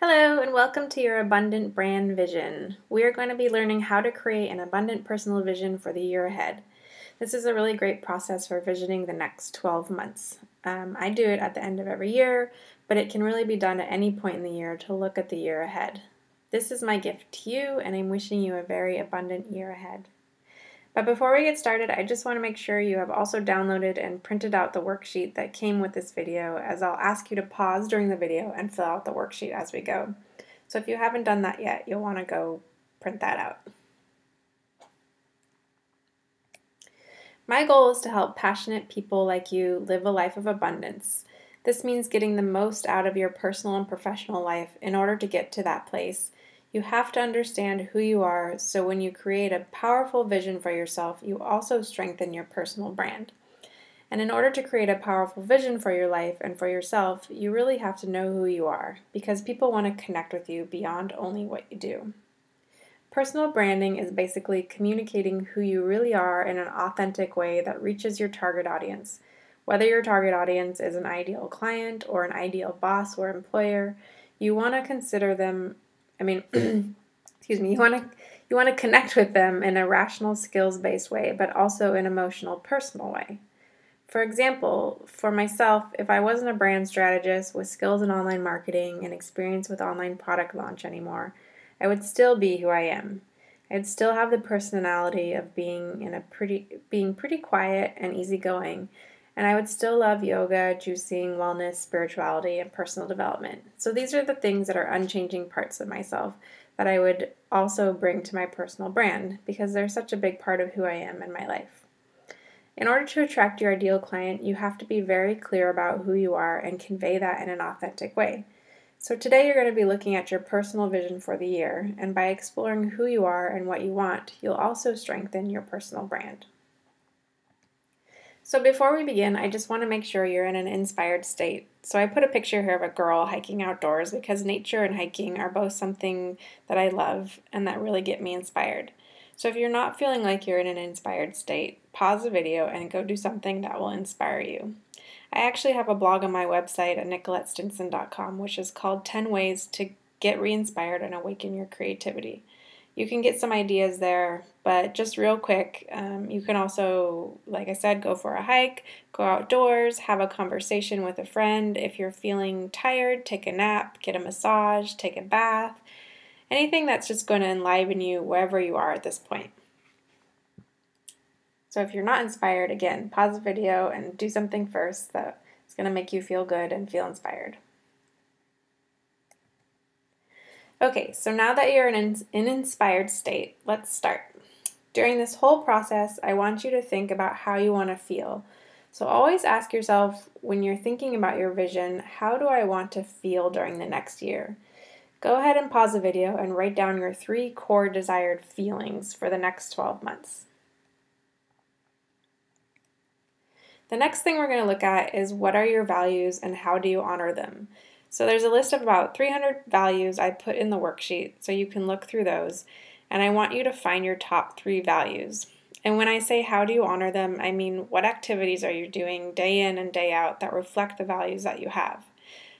Hello and welcome to your Abundant Brand Vision. We are going to be learning how to create an abundant personal vision for the year ahead. This is a really great process for visioning the next 12 months. I do it at the end of every year, but it can really be done at any point in the year to look at the year ahead. This is my gift to you, and I'm wishing you a very abundant year ahead. But before we get started, I just want to make sure you have also downloaded and printed out the worksheet that came with this video, as I'll ask you to pause during the video and fill out the worksheet as we go. So if you haven't done that yet, you'll want to go print that out. My goal is to help passionate people like you live a life of abundance. This means getting the most out of your personal and professional life in order to get to that place. You have to understand who you are, so when you create a powerful vision for yourself, you also strengthen your personal brand. And in order to create a powerful vision for your life and for yourself, you really have to know who you are, because people want to connect with you beyond only what you do. Personal branding is basically communicating who you really are in an authentic way that reaches your target audience. Whether your target audience is an ideal client or an ideal boss or employer, you want to consider them excuse me, you want to connect with them in a rational, skills-based way, but also an emotional, personal way. For example, for myself, if I wasn't a brand strategist with skills in online marketing and experience with online product launch anymore, I would still be who I am. I'd still have the personality of being pretty quiet and easygoing, and I would still love yoga, juicing, wellness, spirituality, and personal development. So these are the things that are unchanging parts of myself that I would also bring to my personal brand, because they're such a big part of who I am in my life. In order to attract your ideal client, you have to be very clear about who you are and convey that in an authentic way. So today you're going to be looking at your personal vision for the year, and by exploring who you are and what you want, you'll also strengthen your personal brand. So before we begin, I just want to make sure you're in an inspired state. So I put a picture here of a girl hiking outdoors, because nature and hiking are both something that I love and that really get me inspired. So if you're not feeling like you're in an inspired state, pause the video and go do something that will inspire you. I actually have a blog on my website at NicoletteStinson.com, which is called 10 Ways to Get Re-Inspired and Awaken Your Creativity. You can get some ideas there, but just real quick, you can also, like I said, go for a hike, go outdoors, have a conversation with a friend. If you're feeling tired, take a nap, get a massage, take a bath, anything that's just going to enliven you wherever you are at this point. So if you're not inspired, again, pause the video and do something first that's going to make you feel good and feel inspired. Okay, so now that you're in an inspired state, let's start. During this whole process, I want you to think about how you want to feel. So always ask yourself, when you're thinking about your vision, how do I want to feel during the next year? Go ahead and pause the video and write down your 3 core desired feelings for the next 12 months. The next thing we're going to look at is, what are your values and how do you honor them? So there's a list of about 300 values I put in the worksheet, so you can look through those, and I want you to find your top 3 values. And when I say how do you honor them, I mean, what activities are you doing day in and day out that reflect the values that you have?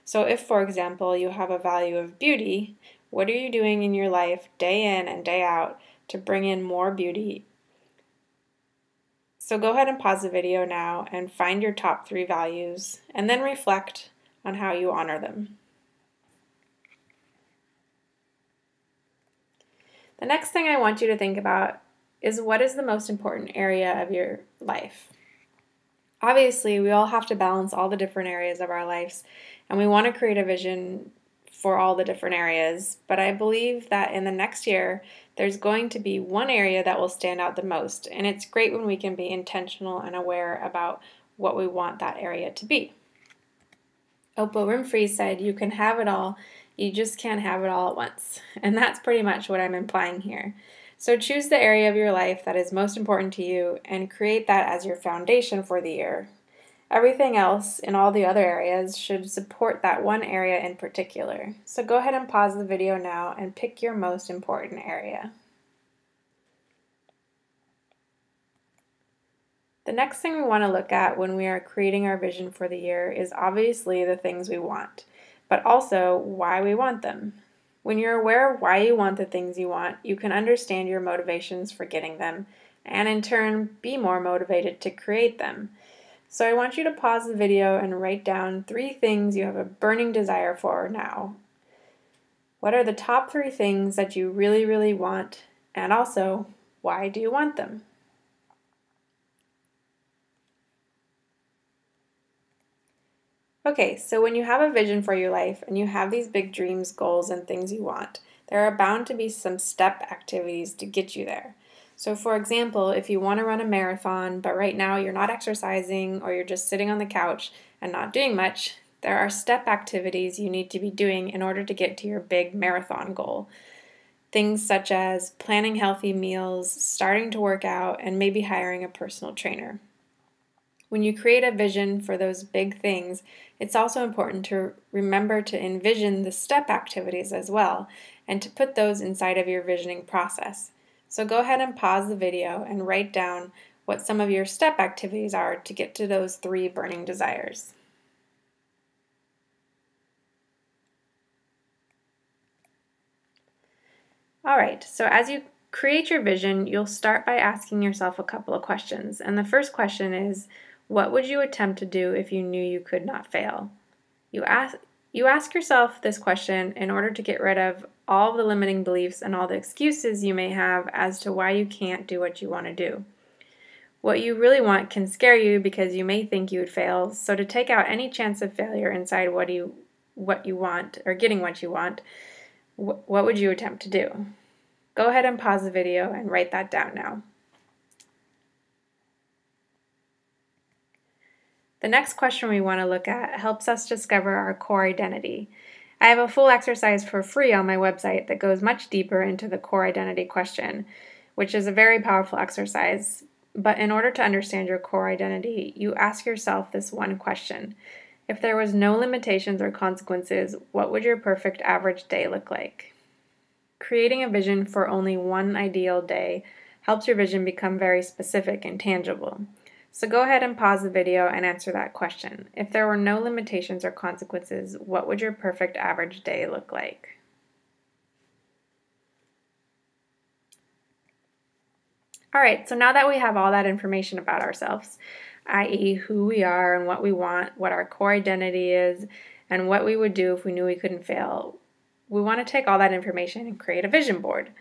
So if, for example, you have a value of beauty, what are you doing in your life day in and day out to bring in more beauty? So go ahead and pause the video now and find your top 3 values, and then reflect on how you honor them. The next thing I want you to think about is, what is the most important area of your life? Obviously, we all have to balance all the different areas of our lives, and we want to create a vision for all the different areas, but I believe that in the next year, there's going to be one area that will stand out the most, and it's great when we can be intentional and aware about what we want that area to be. Oprah Winfrey said, "You can have it all, you just can't have it all at once." And that's pretty much what I'm implying here. So choose the area of your life that is most important to you and create that as your foundation for the year. Everything else in all the other areas should support that one area in particular. So go ahead and pause the video now and pick your most important area. The next thing we want to look at when we are creating our vision for the year is obviously the things we want. but also why we want them. When you're aware of why you want the things you want, you can understand your motivations for getting them, and in turn, be more motivated to create them. So I want you to pause the video and write down 3 things you have a burning desire for now. What are the top 3 things that you really, really want? And also, why do you want them? Okay, so when you have a vision for your life and you have these big dreams, goals, and things you want, there are bound to be some step activities to get you there. So, for example, if you want to run a marathon, but right now you're not exercising or you're just sitting on the couch and not doing much, there are step activities you need to be doing in order to get to your big marathon goal. Things such as planning healthy meals, starting to work out, and maybe hiring a personal trainer. When you create a vision for those big things, it's also important to remember to envision the step activities as well, and to put those inside of your visioning process. So go ahead and pause the video and write down what some of your step activities are to get to those 3 burning desires. All right, so as you create your vision, you'll start by asking yourself a couple of questions. And the first question is, what would you attempt to do if you knew you could not fail? You ask yourself this question in order to get rid of all the limiting beliefs and all the excuses you may have as to why you can't do what you want to do. What you really want can scare you because you may think you would fail, so to take out any chance of failure inside what you want, or getting what you want, what would you attempt to do? Go ahead and pause the video and write that down now. The next question we want to look at helps us discover our core identity. I have a full exercise for free on my website that goes much deeper into the core identity question, which is a very powerful exercise. But in order to understand your core identity, you ask yourself this one question. If there was no limitations or consequences, what would your perfect average day look like? Creating a vision for only one ideal day helps your vision become very specific and tangible. So go ahead and pause the video and answer that question. If there were no limitations or consequences, what would your perfect average day look like? All right, so now that we have all that information about ourselves, i.e. who we are and what we want, what our core identity is, and what we would do if we knew we couldn't fail, we want to take all that information and create a vision board.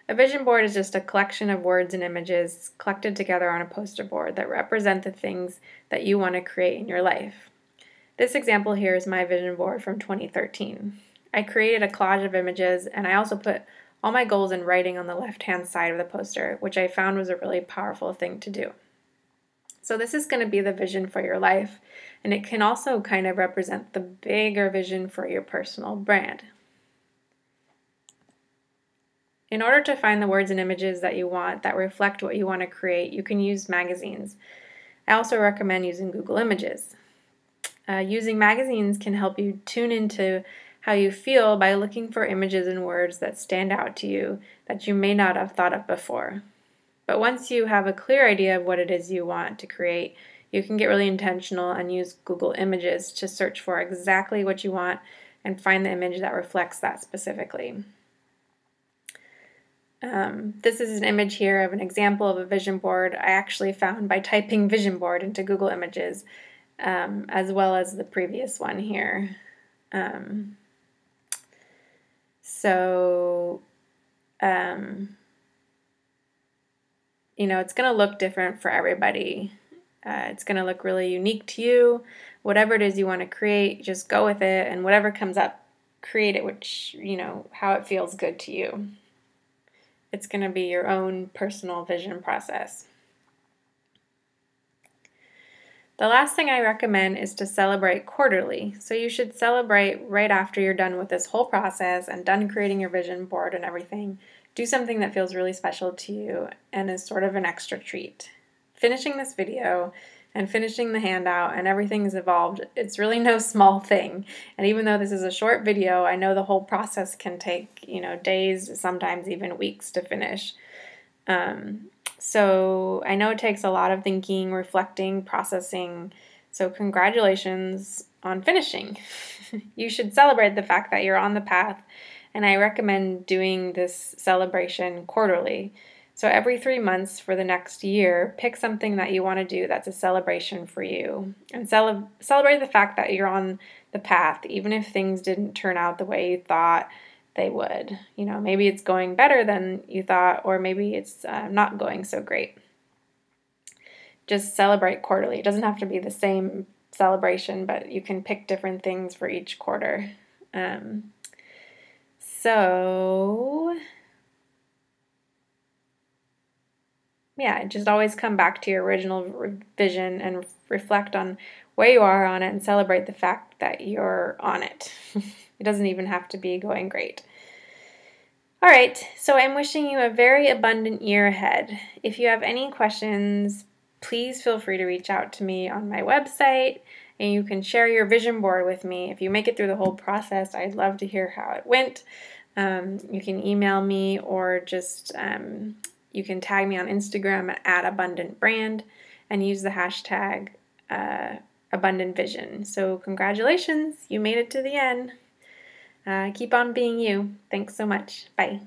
A vision board is just a collection of words and images collected together on a poster board that represent the things that you want to create in your life. This example here is my vision board from 2013. I created a collage of images, and I also put all my goals in writing on the left-hand side of the poster, which I found was a really powerful thing to do. So this is going to be the vision for your life, and it can also kind of represent the bigger vision for your personal brand. In order to find the words and images that you want that reflect what you want to create, you can use magazines. I also recommend using Google Images. Using magazines can help you tune into how you feel by looking for images and words that stand out to you that you may not have thought of before. But once you have a clear idea of what it is you want to create, you can get really intentional and use Google Images to search for exactly what you want and find the image that reflects that specifically. This is an image here of an example of a vision board I actually found by typing vision board into Google Images, as well as the previous one here. It's going to look different for everybody. It's going to look really unique to you. Whatever it is you want to create, just go with it, and whatever comes up, create it, how it feels good to you. It's going to be your own personal vision process. The last thing I recommend is to celebrate quarterly. So you should celebrate right after you're done with this whole process and done creating your vision board and everything. Do something that feels really special to you and is sort of an extra treat. Finishing this video and finishing the handout and everything is evolved, it's really no small thing. And even though this is a short video, I know the whole process can take, days, sometimes even weeks to finish. So I know it takes a lot of thinking, reflecting, processing. So congratulations on finishing. You should celebrate the fact that you're on the path, and I recommend doing this celebration quarterly. So every 3 months for the next year, pick something that you want to do that's a celebration for you, and celebrate the fact that you're on the path, even if things didn't turn out the way you thought they would. You know, maybe it's going better than you thought, or maybe it's not going so great. Just celebrate quarterly. It doesn't have to be the same celebration, but you can pick different things for each quarter. So yeah, just always come back to your original vision and reflect on where you are on it and celebrate the fact that you're on it. It doesn't even have to be going great. All right, so I'm wishing you a very abundant year ahead. If you have any questions, please feel free to reach out to me on my website, and you can share your vision board with me. If you make it through the whole process, I'd love to hear how it went. You can email me, or just you can tag me on Instagram at @abundantbrand and use the hashtag #abundantvision. So congratulations, you made it to the end. Keep on being you. Thanks so much. Bye.